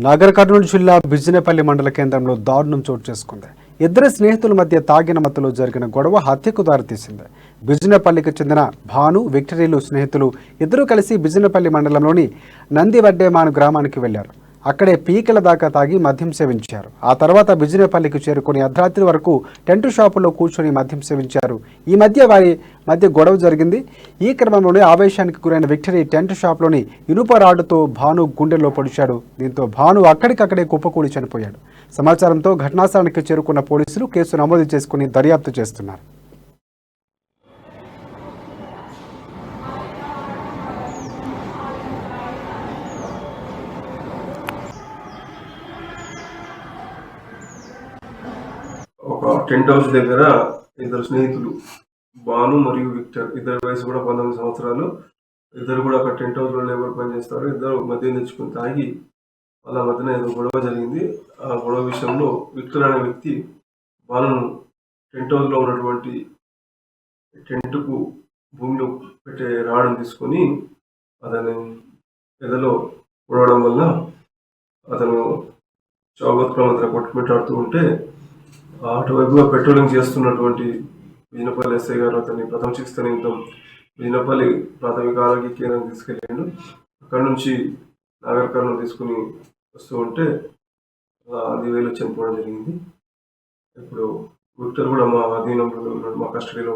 నాగర్ కర్నూలు జిల్లా బిజినేపల్లి మండల కేంద్రంలో దారుణం చోటు చేసుకుంది. ఇద్దరు స్నేహితుల మధ్య తాగిన మత్తులో జరిగిన గొడవ హత్యకు దారితీసింది. బిజినేపల్లికి చెందిన భాను, విక్టరీలు స్నేహితులు ఇద్దరూ కలిసి బిజినేపల్లి మండలంలోని నందివడ్డేమాను గ్రామానికి వెళ్లారు. అక్కడే పీకల దాకా తాగి మద్యం సేవించారు. ఆ తర్వాత బిజినేపల్లికి చేరుకుని అర్ధరాత్రి వరకు టెంటు షాపుల్లో కూర్చొని మద్యం సేవించారు. ఈ మధ్య వారి మధ్య గొడవ జరిగింది. ఈ క్రమంలోనే ఆవేశానికి గురైన విక్టరీ టెంట్ షాప్లోని ఇనుప రాడ్డుతో భాను గుండెల్లో పొడిచాడు. దీంతో భాను అక్కడికక్కడే కుప్పకూలి చనిపోయాడు. సమాచారంతో ఘటనా స్థలానికి చేరుకున్న పోలీసులు కేసు నమోదు చేసుకుని దర్యాప్తు చేస్తున్నారు. ఒక టెంట్ హౌస్ దగ్గర ఇద్దరు స్నేహితులు భాను మరియు విక్టర్, ఇద్దరు వయసు కూడా 19 సంవత్సరాలు. ఇద్దరు కూడా ఒక టెంట్ హౌస్ లో లేబర్ పనిచేస్తారు. ఇద్దరు మద్యం తెచ్చుకుని తాగి వాళ్ళ మధ్యన ఏదో గొడవ జరిగింది. ఆ గొడవ విషయంలో విక్టర్ అనే వ్యక్తి భానును టెంట్ హౌస్ లో ఉన్నటువంటి టెంట్కు భూమిలో పెట్టే రాడ్ని తీసుకొని అతని ఎదలో పొడవడం వల్ల అతను చావుబతుకుల కొట్టుమిట్టాడుతూ ఉంటే అటువైపుగా పెట్రోలింగ్ చేస్తున్నటువంటి బిజినపల్లి ఎస్ఐ గారు అతన్ని ప్రథమ చికిత్స నిమిత్తం బిజినపల్లి ప్రాథమిక ఆరోగ్య కేంద్రానికి తీసుకెళ్ళాడు. అక్కడ నుంచి నాగర్ కర్నూలు తీసుకుని వస్తూ ఉంటే అది వేలు చనిపోవడం జరిగింది. ఇప్పుడు విక్టర్ కూడా మా అధీనంలో, మా కస్టడీలో